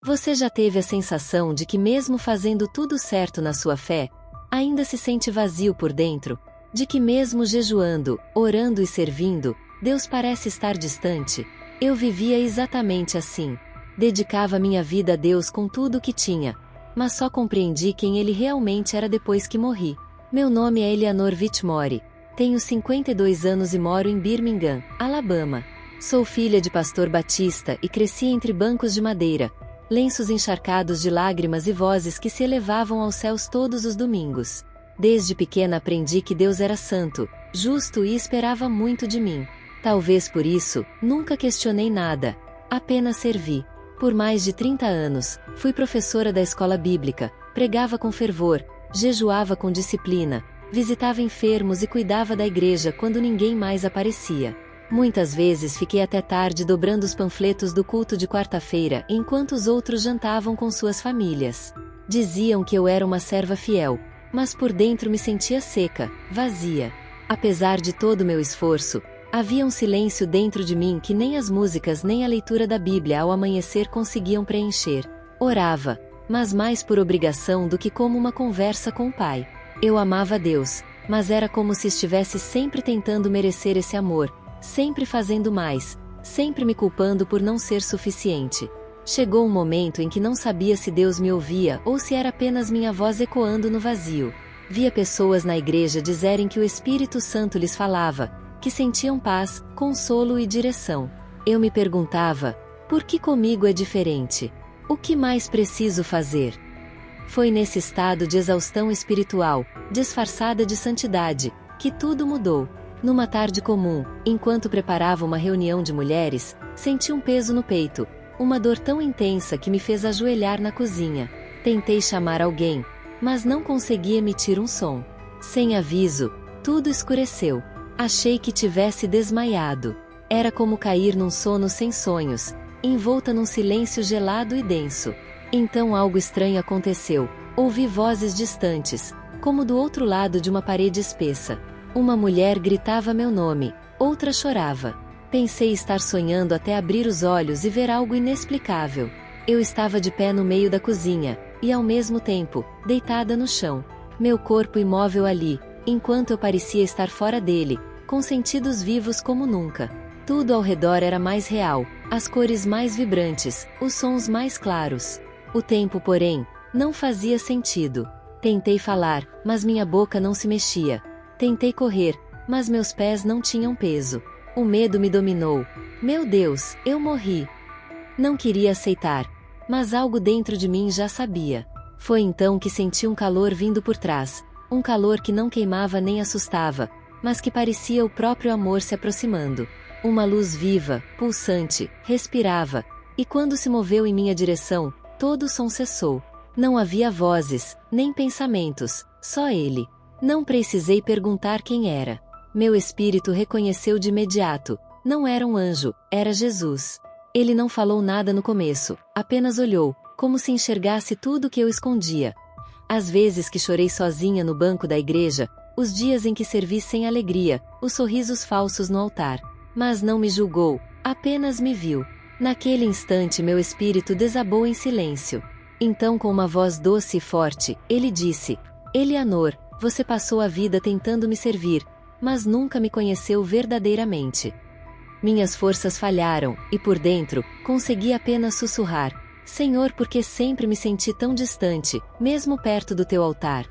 Você já teve a sensação de que mesmo fazendo tudo certo na sua fé, ainda se sente vazio por dentro? De que mesmo jejuando, orando e servindo, Deus parece estar distante? Eu vivia exatamente assim. Dedicava minha vida a Deus com tudo o que tinha, mas só compreendi quem Ele realmente era depois que morri. Meu nome é Eleanor Whitmore. Tenho 52 anos e moro em Birmingham, Alabama. Sou filha de pastor batista e cresci entre bancos de madeira, lenços encharcados de lágrimas e vozes que se elevavam aos céus todos os domingos. Desde pequena aprendi que Deus era santo, justo e esperava muito de mim. Talvez por isso, nunca questionei nada, apenas servi. Por mais de 30 anos, fui professora da escola bíblica, pregava com fervor, jejuava com disciplina, visitava enfermos e cuidava da igreja quando ninguém mais aparecia. Muitas vezes fiquei até tarde dobrando os panfletos do culto de quarta-feira enquanto os outros jantavam com suas famílias. Diziam que eu era uma serva fiel, mas por dentro me sentia seca, vazia. Apesar de todo o meu esforço, havia um silêncio dentro de mim que nem as músicas nem a leitura da Bíblia ao amanhecer conseguiam preencher. Orava, mas mais por obrigação do que como uma conversa com o Pai. Eu amava Deus, mas era como se estivesse sempre tentando merecer esse amor, sempre fazendo mais, sempre me culpando por não ser suficiente. Chegou um momento em que não sabia se Deus me ouvia ou se era apenas minha voz ecoando no vazio. Via pessoas na igreja dizerem que o Espírito Santo lhes falava, que sentiam paz, consolo e direção. Eu me perguntava, por que comigo é diferente? O que mais preciso fazer? Foi nesse estado de exaustão espiritual, disfarçada de santidade, que tudo mudou. Numa tarde comum, enquanto preparava uma reunião de mulheres, senti um peso no peito, uma dor tão intensa que me fez ajoelhar na cozinha. Tentei chamar alguém, mas não consegui emitir um som. Sem aviso, tudo escureceu. Achei que tivesse desmaiado. Era como cair num sono sem sonhos, envolta num silêncio gelado e denso. Então algo estranho aconteceu. Ouvi vozes distantes, como do outro lado de uma parede espessa. Uma mulher gritava meu nome, outra chorava. Pensei estar sonhando até abrir os olhos e ver algo inexplicável. Eu estava de pé no meio da cozinha, e ao mesmo tempo, deitada no chão. Meu corpo imóvel ali, enquanto eu parecia estar fora dele, com sentidos vivos como nunca. Tudo ao redor era mais real, as cores mais vibrantes, os sons mais claros. O tempo, porém, não fazia sentido. Tentei falar, mas minha boca não se mexia. Tentei correr, mas meus pés não tinham peso. O medo me dominou. Meu Deus, eu morri. Não queria aceitar, mas algo dentro de mim já sabia. Foi então que senti um calor vindo por trás, um calor que não queimava nem assustava, mas que parecia o próprio amor se aproximando. Uma luz viva, pulsante, respirava, e quando se moveu em minha direção, todo o som cessou. Não havia vozes, nem pensamentos, só ele. Não precisei perguntar quem era. Meu espírito reconheceu de imediato. Não era um anjo, era Jesus. Ele não falou nada no começo, apenas olhou, como se enxergasse tudo que eu escondia. As vezes que chorei sozinha no banco da igreja, os dias em que servi sem alegria, os sorrisos falsos no altar. Mas não me julgou, apenas me viu. Naquele instante meu espírito desabou em silêncio. Então, com uma voz doce e forte, ele disse: Eleanor, você passou a vida tentando me servir, mas nunca me conheceu verdadeiramente. Minhas forças falharam, e por dentro, consegui apenas sussurrar: Senhor, por que sempre me senti tão distante, mesmo perto do teu altar?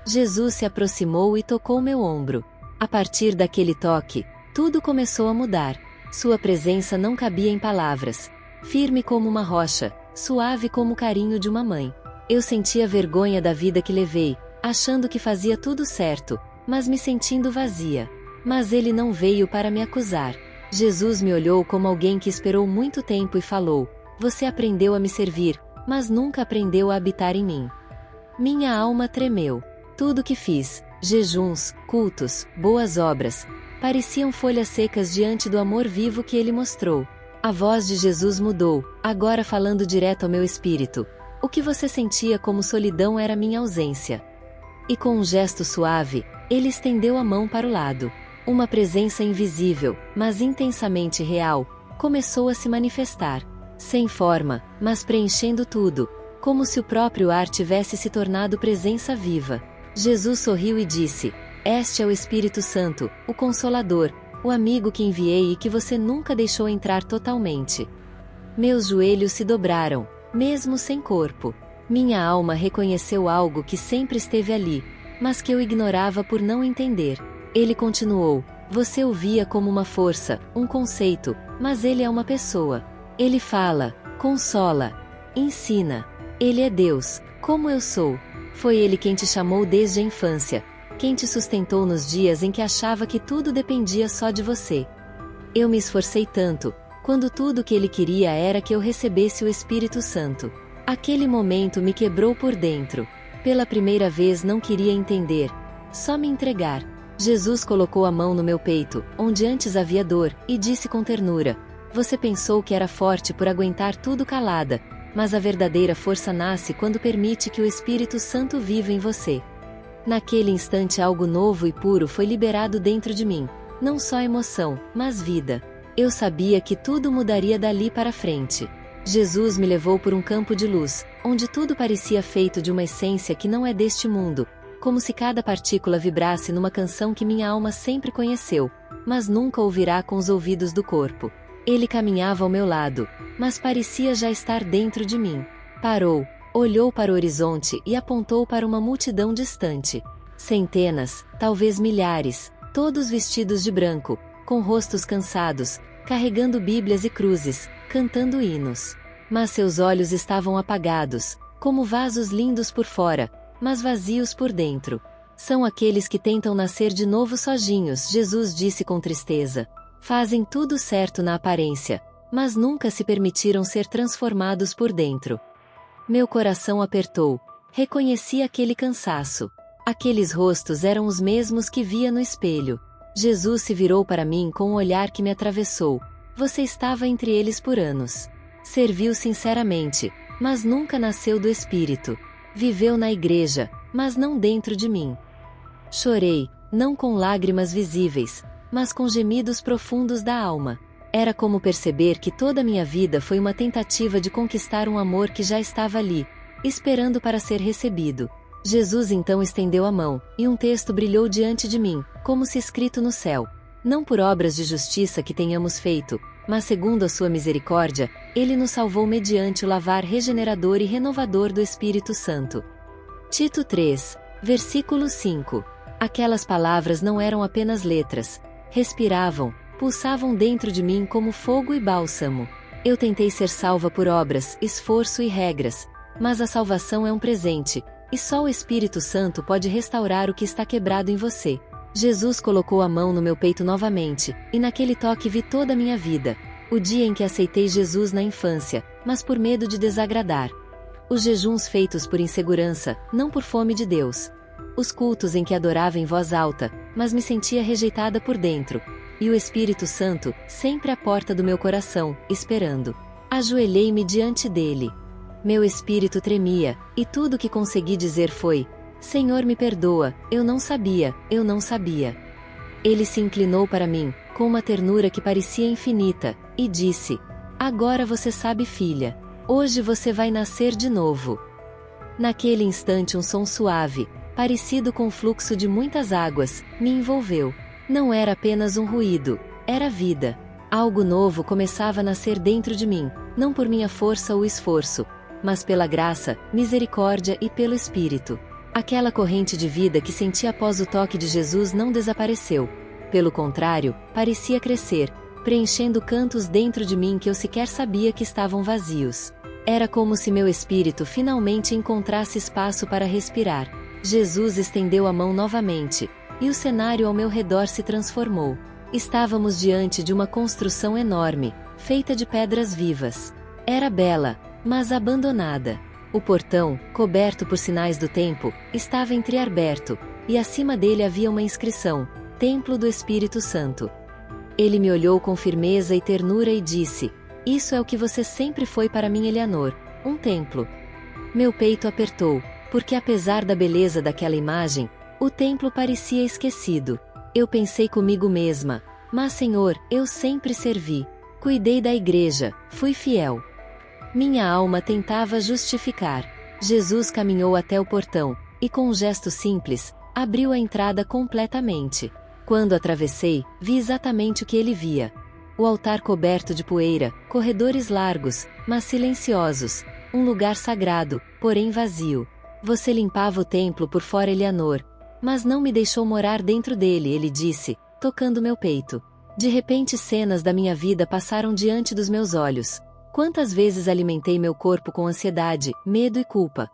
Jesus se aproximou e tocou meu ombro. A partir daquele toque, tudo começou a mudar. Sua presença não cabia em palavras. Firme como uma rocha, suave como o carinho de uma mãe. Eu sentia vergonha da vida que levei, achando que fazia tudo certo, mas me sentindo vazia. Mas ele não veio para me acusar. Jesus me olhou como alguém que esperou muito tempo e falou: Você aprendeu a me servir, mas nunca aprendeu a habitar em mim. Minha alma tremeu. Tudo que fiz, jejuns, cultos, boas obras, pareciam folhas secas diante do amor vivo que ele mostrou. A voz de Jesus mudou, agora falando direto ao meu espírito. O que você sentia como solidão era minha ausência. E com um gesto suave, ele estendeu a mão para o lado. Uma presença invisível, mas intensamente real, começou a se manifestar. sem forma, mas preenchendo tudo, como se o próprio ar tivesse se tornado presença viva. Jesus sorriu e disse: Este é o Espírito Santo, o Consolador, o amigo que enviei e que você nunca deixou entrar totalmente. Meus joelhos se dobraram, mesmo sem corpo. Minha alma reconheceu algo que sempre esteve ali, mas que eu ignorava por não entender. Ele continuou: Você o via como uma força, um conceito, mas ele é uma pessoa. Ele fala, consola, ensina. Ele é Deus, como eu sou. Foi ele quem te chamou desde a infância, quem te sustentou nos dias em que achava que tudo dependia só de você. Eu me esforcei tanto, quando tudo que ele queria era que eu recebesse o Espírito Santo. Aquele momento me quebrou por dentro. Pela primeira vez não queria entender, só me entregar. Jesus colocou a mão no meu peito, onde antes havia dor, e disse com ternura: Você pensou que era forte por aguentar tudo calada, mas a verdadeira força nasce quando permite que o Espírito Santo viva em você. Naquele instante algo novo e puro foi liberado dentro de mim, não só emoção, mas vida. Eu sabia que tudo mudaria dali para frente. Jesus me levou por um campo de luz, onde tudo parecia feito de uma essência que não é deste mundo, como se cada partícula vibrasse numa canção que minha alma sempre conheceu, mas nunca ouvirá com os ouvidos do corpo. Ele caminhava ao meu lado, mas parecia já estar dentro de mim. Parou, olhou para o horizonte e apontou para uma multidão distante. Centenas, talvez milhares, todos vestidos de branco, com rostos cansados, carregando bíblias e cruzes, cantando hinos. Mas seus olhos estavam apagados, como vasos lindos por fora, mas vazios por dentro. São aqueles que tentam nascer de novo sozinhos, Jesus disse com tristeza. Fazem tudo certo na aparência, mas nunca se permitiram ser transformados por dentro. Meu coração apertou. Reconheci aquele cansaço. Aqueles rostos eram os mesmos que via no espelho. Jesus se virou para mim com um olhar que me atravessou. Você estava entre eles por anos. Serviu sinceramente, mas nunca nasceu do Espírito. Viveu na igreja, mas não dentro de mim. Chorei, não com lágrimas visíveis, mas com gemidos profundos da alma. Era como perceber que toda a minha vida foi uma tentativa de conquistar um amor que já estava ali, esperando para ser recebido. Jesus então estendeu a mão, e um texto brilhou diante de mim, como se escrito no céu. Não por obras de justiça que tenhamos feito, mas segundo a sua misericórdia, ele nos salvou mediante o lavar regenerador e renovador do Espírito Santo. Tito 3, versículo 5. Aquelas palavras não eram apenas letras. Respiravam, pulsavam dentro de mim como fogo e bálsamo. Eu tentei ser salva por obras, esforço e regras, mas a salvação é um presente, e só o Espírito Santo pode restaurar o que está quebrado em você. Jesus colocou a mão no meu peito novamente, e naquele toque vi toda a minha vida. O dia em que aceitei Jesus na infância, mas por medo de desagradar. Os jejuns feitos por insegurança, não por fome de Deus. Os cultos em que adorava em voz alta, mas me sentia rejeitada por dentro. E o Espírito Santo, sempre à porta do meu coração, esperando. Ajoelhei-me diante dele. Meu espírito tremia, e tudo o que consegui dizer foi: Senhor, me perdoa, eu não sabia, eu não sabia. Ele se inclinou para mim, com uma ternura que parecia infinita, e disse: Agora você sabe, filha. Hoje você vai nascer de novo. Naquele instante um som suave, parecido com o fluxo de muitas águas, me envolveu. Não era apenas um ruído, era vida. Algo novo começava a nascer dentro de mim, não por minha força ou esforço, mas pela graça, misericórdia e pelo Espírito. Aquela corrente de vida que senti após o toque de Jesus não desapareceu. Pelo contrário, parecia crescer, preenchendo cantos dentro de mim que eu sequer sabia que estavam vazios. Era como se meu espírito finalmente encontrasse espaço para respirar. Jesus estendeu a mão novamente, e o cenário ao meu redor se transformou. Estávamos diante de uma construção enorme, feita de pedras vivas. Era bela, mas abandonada. O portão, coberto por sinais do tempo, estava entreaberto, e acima dele havia uma inscrição: Templo do Espírito Santo. Ele me olhou com firmeza e ternura e disse: Isso é o que você sempre foi para mim, Eleanor, um templo. Meu peito apertou, porque apesar da beleza daquela imagem, o templo parecia esquecido. Eu pensei comigo mesma: Mas Senhor, eu sempre servi. Cuidei da igreja, fui fiel. Minha alma tentava justificar. Jesus caminhou até o portão, e com um gesto simples, abriu a entrada completamente. Quando atravessei, vi exatamente o que ele via. O altar coberto de poeira, corredores largos, mas silenciosos, um lugar sagrado, porém vazio. Você limpava o templo por fora, Eleanor, mas não me deixou morar dentro dele, ele disse, tocando meu peito. De repente cenas da minha vida passaram diante dos meus olhos. Quantas vezes alimentei meu corpo com ansiedade, medo e culpa?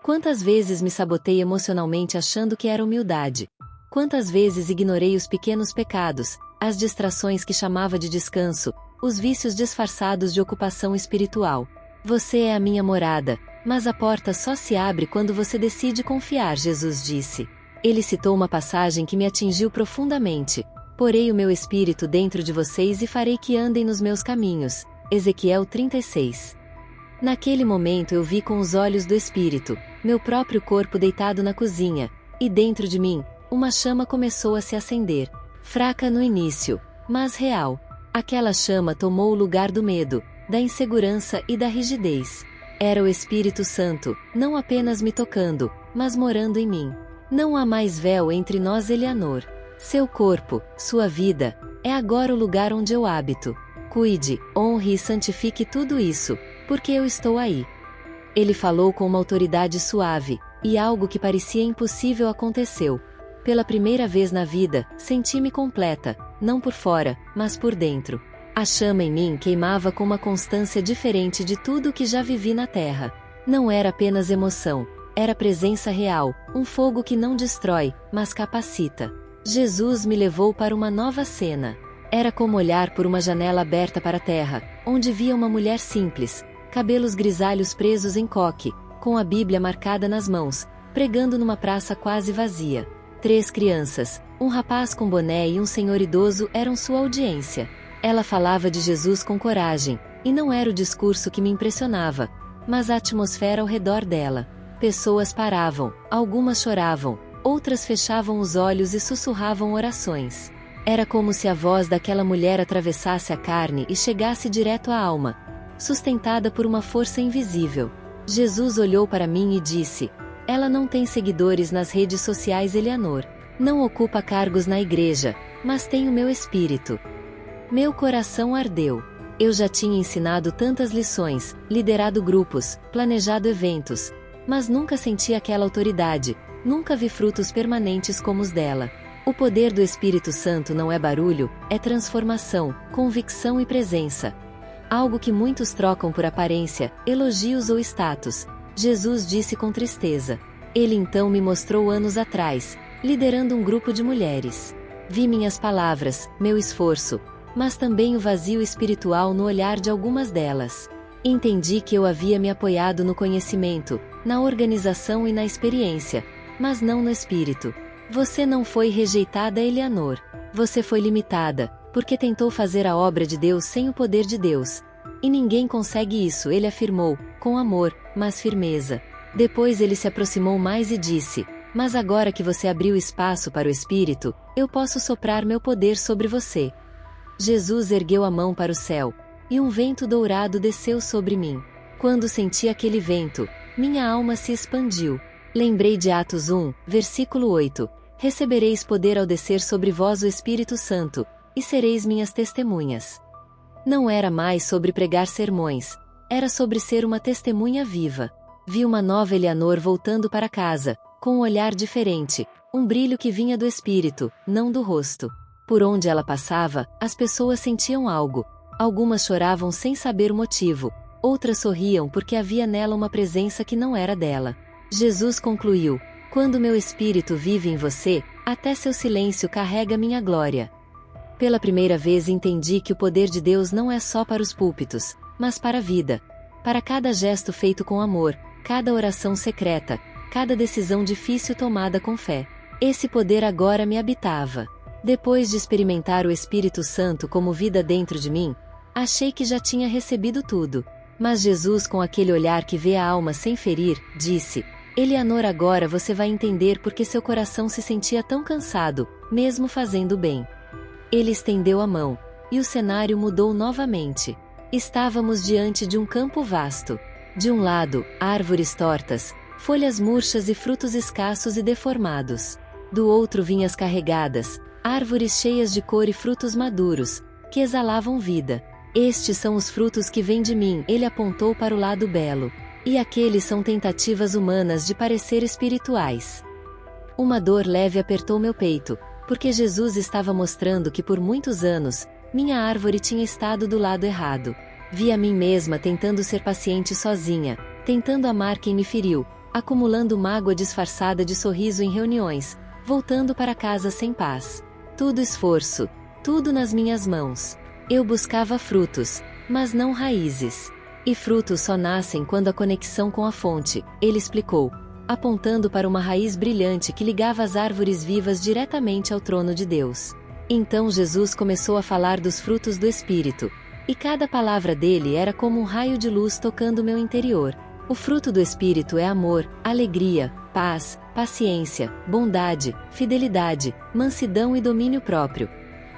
Quantas vezes me sabotei emocionalmente achando que era humildade? Quantas vezes ignorei os pequenos pecados, as distrações que chamava de descanso, os vícios disfarçados de ocupação espiritual? Você é a minha morada, mas a porta só se abre quando você decide confiar, Jesus disse. Ele citou uma passagem que me atingiu profundamente. Porei o meu espírito dentro de vocês e farei que andem nos meus caminhos. Ezequiel 36. Naquele momento eu vi com os olhos do espírito, meu próprio corpo deitado na cozinha, e dentro de mim, uma chama começou a se acender. Fraca no início, mas real. Aquela chama tomou o lugar do medo, da insegurança e da rigidez. Era o Espírito Santo, não apenas me tocando, mas morando em mim. Não há mais véu entre nós, Eleanor. Seu corpo, sua vida, é agora o lugar onde eu habito. Cuide, honre e santifique tudo isso, porque eu estou aí. Ele falou com uma autoridade suave, e algo que parecia impossível aconteceu. Pela primeira vez na vida, senti-me completa, não por fora, mas por dentro. A chama em mim queimava com uma constância diferente de tudo o que já vivi na terra. Não era apenas emoção, era presença real, um fogo que não destrói, mas capacita. Jesus me levou para uma nova cena. Era como olhar por uma janela aberta para a terra, onde via uma mulher simples, cabelos grisalhos presos em coque, com a Bíblia marcada nas mãos, pregando numa praça quase vazia. 3 crianças, um rapaz com boné e um senhor idoso eram sua audiência. Ela falava de Jesus com coragem, e não era o discurso que me impressionava, mas a atmosfera ao redor dela. Pessoas paravam, algumas choravam, outras fechavam os olhos e sussurravam orações. Era como se a voz daquela mulher atravessasse a carne e chegasse direto à alma, sustentada por uma força invisível. Jesus olhou para mim e disse: ela não tem seguidores nas redes sociais, Eleanor. Não ocupa cargos na igreja, mas tem o meu espírito. Meu coração ardeu. Eu já tinha ensinado tantas lições, liderado grupos, planejado eventos, mas nunca senti aquela autoridade, nunca vi frutos permanentes como os dela. O poder do Espírito Santo não é barulho, é transformação, convicção e presença. Algo que muitos trocam por aparência, elogios ou status. Jesus disse com tristeza. Ele então me mostrou anos atrás, liderando um grupo de mulheres. Vi minhas palavras, meu esforço, mas também o vazio espiritual no olhar de algumas delas. Entendi que eu havia me apoiado no conhecimento, na organização e na experiência, mas não no espírito. Você não foi rejeitada, Eleanor. Você foi limitada, porque tentou fazer a obra de Deus sem o poder de Deus. E ninguém consegue isso, ele afirmou, com amor, mas firmeza. Depois ele se aproximou mais e disse: mas agora que você abriu espaço para o Espírito, eu posso soprar meu poder sobre você. Jesus ergueu a mão para o céu, e um vento dourado desceu sobre mim. Quando senti aquele vento, minha alma se expandiu. Lembrei de Atos 1, versículo 8. Recebereis poder ao descer sobre vós o Espírito Santo, e sereis minhas testemunhas. Não era mais sobre pregar sermões, era sobre ser uma testemunha viva. Vi uma nova Eleanor voltando para casa, com um olhar diferente, um brilho que vinha do espírito, não do rosto. Por onde ela passava, as pessoas sentiam algo. Algumas choravam sem saber o motivo, outras sorriam porque havia nela uma presença que não era dela. Jesus concluiu: quando meu espírito vive em você, até seu silêncio carrega minha glória. Pela primeira vez entendi que o poder de Deus não é só para os púlpitos, mas para a vida. Para cada gesto feito com amor, cada oração secreta, cada decisão difícil tomada com fé. Esse poder agora me habitava. Depois de experimentar o Espírito Santo como vida dentro de mim, achei que já tinha recebido tudo. Mas Jesus, com aquele olhar que vê a alma sem ferir, disse: Eleanor, agora você vai entender porque seu coração se sentia tão cansado, mesmo fazendo bem. Ele estendeu a mão, e o cenário mudou novamente. Estávamos diante de um campo vasto. De um lado, árvores tortas, folhas murchas e frutos escassos e deformados. Do outro, vinhas carregadas, árvores cheias de cor e frutos maduros, que exalavam vida. Estes são os frutos que vêm de mim, ele apontou para o lado belo. E aqueles são tentativas humanas de parecer espirituais. Uma dor leve apertou meu peito, porque Jesus estava mostrando que por muitos anos, minha árvore tinha estado do lado errado. Vi a mim mesma tentando ser paciente sozinha, tentando amar quem me feriu, acumulando mágoa disfarçada de sorriso em reuniões, voltando para casa sem paz. Tudo esforço, tudo nas minhas mãos. Eu buscava frutos, mas não raízes. E frutos só nascem quando a conexão com a fonte, ele explicou, apontando para uma raiz brilhante que ligava as árvores vivas diretamente ao trono de Deus. Então Jesus começou a falar dos frutos do Espírito, e cada palavra dele era como um raio de luz tocando meu interior. O fruto do Espírito é amor, alegria, paz, paciência, bondade, fidelidade, mansidão e domínio próprio.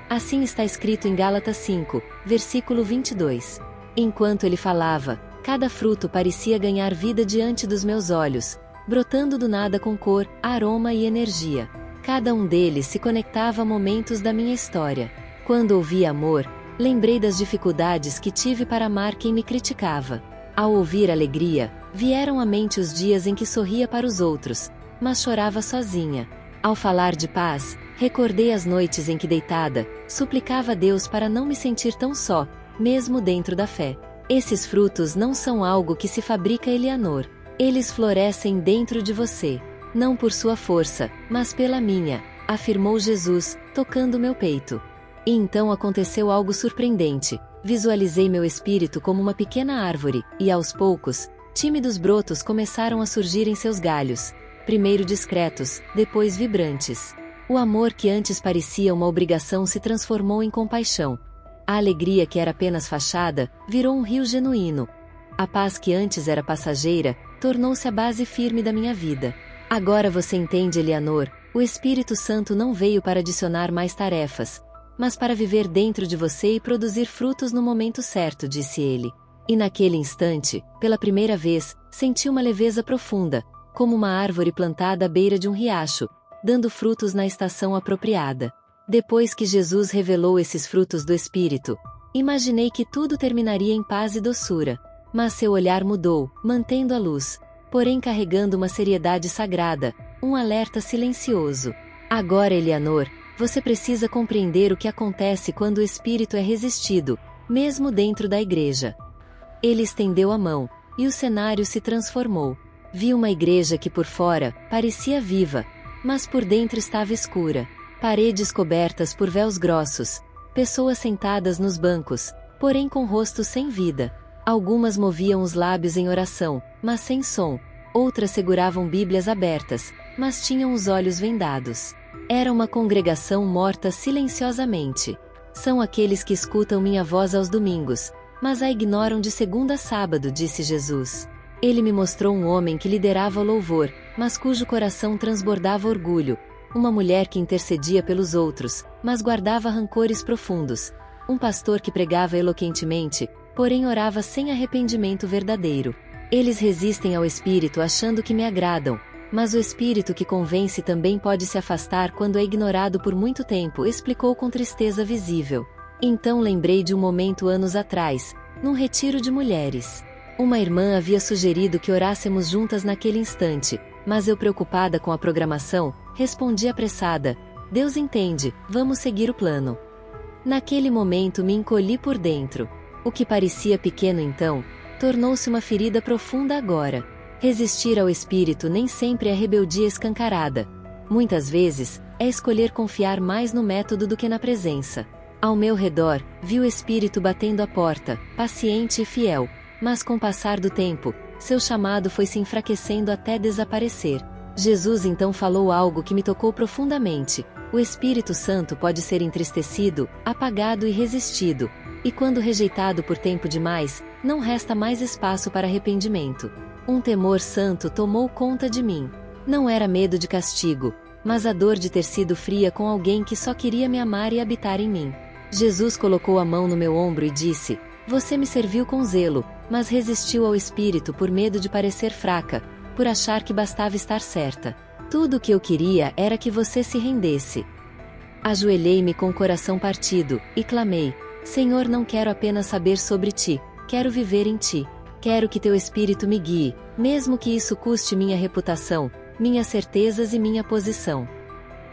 Assim está escrito em Gálatas 5, versículo 22. Enquanto ele falava, cada fruto parecia ganhar vida diante dos meus olhos, brotando do nada com cor, aroma e energia. Cada um deles se conectava a momentos da minha história. Quando ouvi amor, lembrei das dificuldades que tive para amar quem me criticava. Ao ouvir alegria, vieram à mente os dias em que sorria para os outros, mas chorava sozinha. Ao falar de paz, recordei as noites em que deitada, suplicava a Deus para não me sentir tão só, mesmo dentro da fé. Esses frutos não são algo que se fabrica, Eleanor. Eles florescem dentro de você. Não por sua força, mas pela minha, afirmou Jesus, tocando meu peito. E então aconteceu algo surpreendente. Visualizei meu espírito como uma pequena árvore, e aos poucos, tímidos brotos começaram a surgir em seus galhos. Primeiro discretos, depois vibrantes. O amor que antes parecia uma obrigação se transformou em compaixão. A alegria que era apenas fachada, virou um rio genuíno. A paz que antes era passageira, tornou-se a base firme da minha vida. Agora você entende, Eleanor, o Espírito Santo não veio para adicionar mais tarefas, mas para viver dentro de você e produzir frutos no momento certo, disse ele. E naquele instante, pela primeira vez, senti uma leveza profunda, como uma árvore plantada à beira de um riacho, dando frutos na estação apropriada. Depois que Jesus revelou esses frutos do Espírito, imaginei que tudo terminaria em paz e doçura. Mas seu olhar mudou, mantendo a luz, porém carregando uma seriedade sagrada, um alerta silencioso. Agora, Eleanor, você precisa compreender o que acontece quando o Espírito é resistido, mesmo dentro da igreja. Ele estendeu a mão, e o cenário se transformou. Vi uma igreja que por fora parecia viva, mas por dentro estava escura. Paredes cobertas por véus grossos, pessoas sentadas nos bancos, porém com rostos sem vida. Algumas moviam os lábios em oração, mas sem som. Outras seguravam Bíblias abertas, mas tinham os olhos vendados. Era uma congregação morta silenciosamente. São aqueles que escutam minha voz aos domingos, mas a ignoram de segunda a sábado, disse Jesus. Ele me mostrou um homem que liderava o louvor, mas cujo coração transbordava orgulho. Uma mulher que intercedia pelos outros, mas guardava rancores profundos. Um pastor que pregava eloquentemente, porém orava sem arrependimento verdadeiro. Eles resistem ao Espírito achando que me agradam, mas o Espírito que convence também pode se afastar quando é ignorado por muito tempo, explicou com tristeza visível. Então lembrei de um momento anos atrás, num retiro de mulheres. Uma irmã havia sugerido que orássemos juntas naquele instante, mas eu, preocupada com a programação, respondi apressada: Deus entende, vamos seguir o plano. Naquele momento me encolhi por dentro. O que parecia pequeno então, tornou-se uma ferida profunda agora. Resistir ao Espírito nem sempre é rebeldia escancarada. Muitas vezes, é escolher confiar mais no método do que na presença. Ao meu redor, vi o Espírito batendo a porta, paciente e fiel, mas com o passar do tempo, seu chamado foi se enfraquecendo até desaparecer. Jesus então falou algo que me tocou profundamente. O Espírito Santo pode ser entristecido, apagado e resistido, e quando rejeitado por tempo demais, não resta mais espaço para arrependimento. Um temor santo tomou conta de mim. Não era medo de castigo, mas a dor de ter sido fria com alguém que só queria me amar e habitar em mim. Jesus colocou a mão no meu ombro e disse: Você me serviu com zelo, mas resistiu ao Espírito por medo de parecer fraca, por achar que bastava estar certa. Tudo o que eu queria era que você se rendesse. Ajoelhei-me com o coração partido, e clamei: Senhor, não quero apenas saber sobre ti, quero viver em ti. Quero que teu Espírito me guie, mesmo que isso custe minha reputação, minhas certezas e minha posição.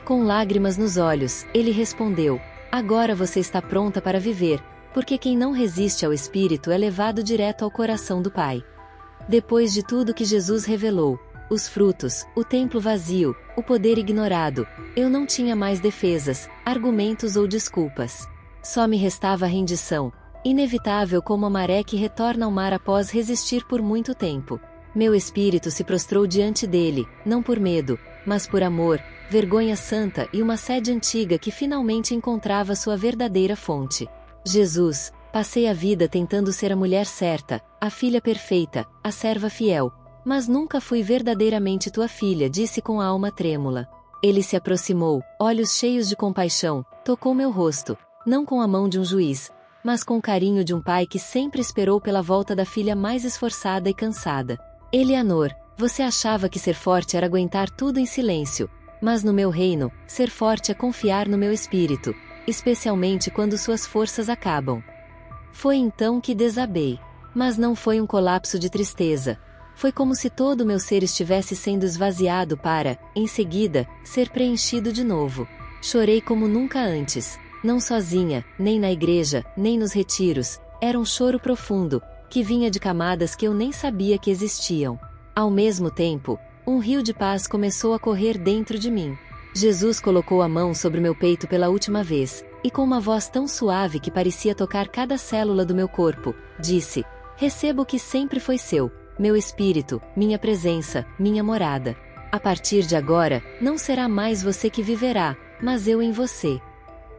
Com lágrimas nos olhos, ele respondeu: Agora você está pronta para viver, porque quem não resiste ao Espírito é levado direto ao coração do Pai. Depois de tudo que Jesus revelou, os frutos, o templo vazio, o poder ignorado, eu não tinha mais defesas, argumentos ou desculpas. Só me restava a rendição, inevitável como a maré que retorna ao mar após resistir por muito tempo. Meu espírito se prostrou diante dele, não por medo, mas por amor, vergonha santa e uma sede antiga que finalmente encontrava sua verdadeira fonte. Jesus, passei a vida tentando ser a mulher certa, a filha perfeita, a serva fiel, mas nunca fui verdadeiramente tua filha, disse com a alma trêmula. Ele se aproximou, olhos cheios de compaixão, tocou meu rosto, não com a mão de um juiz, mas com o carinho de um pai que sempre esperou pela volta da filha mais esforçada e cansada. Eleanor, você achava que ser forte era aguentar tudo em silêncio, mas no meu reino, ser forte é confiar no meu espírito, especialmente quando suas forças acabam. Foi então que desabei. Mas não foi um colapso de tristeza. Foi como se todo o meu ser estivesse sendo esvaziado para, em seguida, ser preenchido de novo. Chorei como nunca antes, não sozinha, nem na igreja, nem nos retiros. Era um choro profundo, que vinha de camadas que eu nem sabia que existiam. Ao mesmo tempo, um rio de paz começou a correr dentro de mim. Jesus colocou a mão sobre meu peito pela última vez, e com uma voz tão suave que parecia tocar cada célula do meu corpo, disse: Receba o que sempre foi seu, meu espírito, minha presença, minha morada. A partir de agora, não será mais você que viverá, mas eu em você.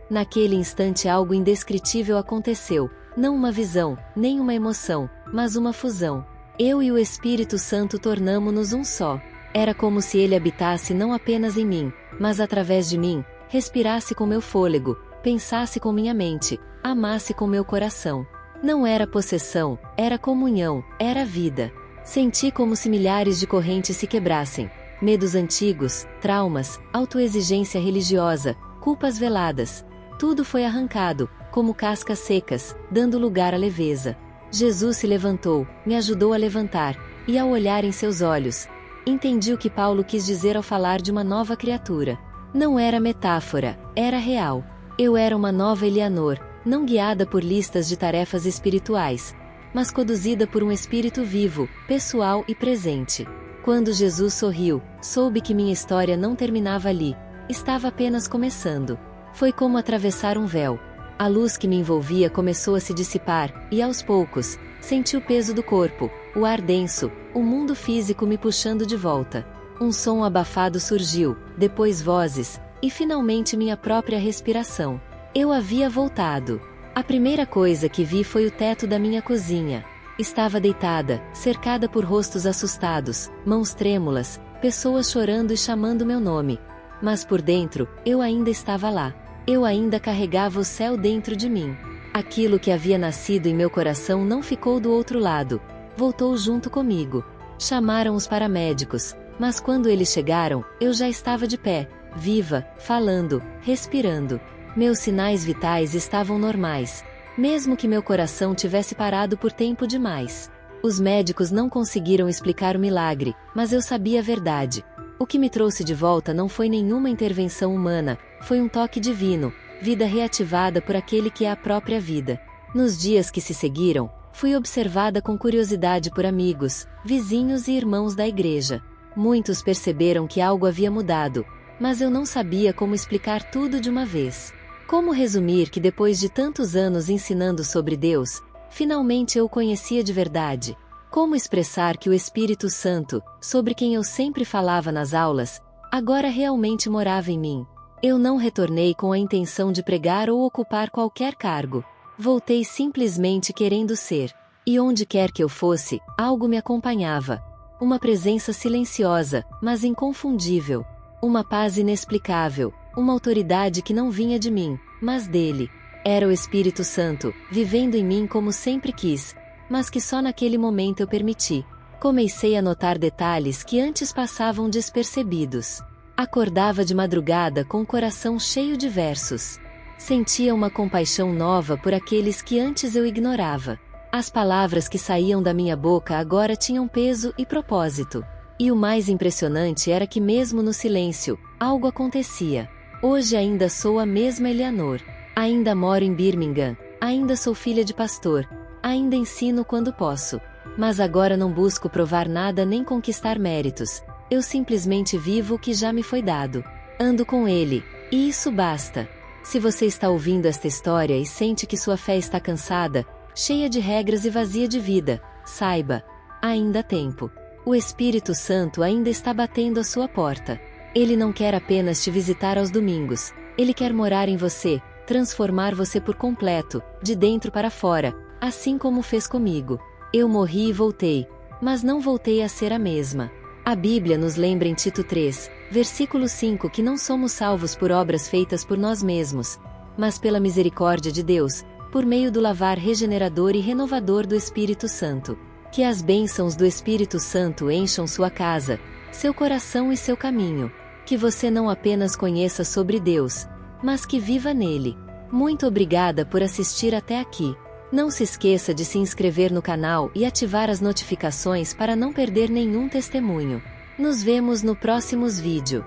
Naquele instante algo indescritível aconteceu, não uma visão, nem uma emoção, mas uma fusão. Eu e o Espírito Santo tornamo-nos um só. Era como se ele habitasse não apenas em mim, mas através de mim, respirasse com meu fôlego, pensasse com minha mente, amasse com meu coração. Não era possessão, era comunhão, era vida. Senti como se milhares de correntes se quebrassem. Medos antigos, traumas, autoexigência religiosa, culpas veladas. Tudo foi arrancado, como cascas secas, dando lugar à leveza. Jesus se levantou, me ajudou a levantar, e ao olhar em seus olhos, entendi o que Paulo quis dizer ao falar de uma nova criatura. Não era metáfora, era real. Eu era uma nova Eleanor, não guiada por listas de tarefas espirituais, mas conduzida por um espírito vivo, pessoal e presente. Quando Jesus sorriu, soube que minha história não terminava ali, estava apenas começando. Foi como atravessar um véu. A luz que me envolvia começou a se dissipar, e aos poucos, senti o peso do corpo, o ar denso, o mundo físico me puxando de volta. Um som abafado surgiu, depois vozes, e finalmente minha própria respiração. Eu havia voltado. A primeira coisa que vi foi o teto da minha cozinha. Estava deitada, cercada por rostos assustados, mãos trêmulas, pessoas chorando e chamando meu nome. Mas por dentro, eu ainda estava lá. Eu ainda carregava o céu dentro de mim. Aquilo que havia nascido em meu coração não ficou do outro lado. Voltou junto comigo. Chamaram os paramédicos, mas quando eles chegaram, eu já estava de pé, viva, falando, respirando. Meus sinais vitais estavam normais, mesmo que meu coração tivesse parado por tempo demais. Os médicos não conseguiram explicar o milagre, mas eu sabia a verdade. O que me trouxe de volta não foi nenhuma intervenção humana, foi um toque divino, vida reativada por aquele que é a própria vida. Nos dias que se seguiram, fui observada com curiosidade por amigos, vizinhos e irmãos da igreja. Muitos perceberam que algo havia mudado, mas eu não sabia como explicar tudo de uma vez. Como resumir que depois de tantos anos ensinando sobre Deus, finalmente eu o conhecia de verdade? Como expressar que o Espírito Santo, sobre quem eu sempre falava nas aulas, agora realmente morava em mim? Eu não retornei com a intenção de pregar ou ocupar qualquer cargo. Voltei simplesmente querendo ser. E onde quer que eu fosse, algo me acompanhava. Uma presença silenciosa, mas inconfundível. Uma paz inexplicável. Uma autoridade que não vinha de mim, mas dele. Era o Espírito Santo, vivendo em mim como sempre quis, mas que só naquele momento eu permiti. Comecei a notar detalhes que antes passavam despercebidos. Acordava de madrugada com o coração cheio de versos. Sentia uma compaixão nova por aqueles que antes eu ignorava. As palavras que saíam da minha boca agora tinham peso e propósito. E o mais impressionante era que mesmo no silêncio, algo acontecia. Hoje ainda sou a mesma Eleanor. Ainda moro em Birmingham. Ainda sou filha de pastor. Ainda ensino quando posso. Mas agora não busco provar nada nem conquistar méritos. Eu simplesmente vivo o que já me foi dado. Ando com Ele. E isso basta. Se você está ouvindo esta história e sente que sua fé está cansada, cheia de regras e vazia de vida, saiba, ainda há tempo. O Espírito Santo ainda está batendo à sua porta. Ele não quer apenas te visitar aos domingos. Ele quer morar em você, transformar você por completo, de dentro para fora, assim como fez comigo. Eu morri e voltei, mas não voltei a ser a mesma. A Bíblia nos lembra em Tito 3, versículo 5 que não somos salvos por obras feitas por nós mesmos, mas pela misericórdia de Deus, por meio do lavar regenerador e renovador do Espírito Santo. Que as bênçãos do Espírito Santo encham sua casa, seu coração e seu caminho. Que você não apenas conheça sobre Deus, mas que viva nele. Muito obrigada por assistir até aqui. Não se esqueça de se inscrever no canal e ativar as notificações para não perder nenhum testemunho. Nos vemos no próximo vídeo.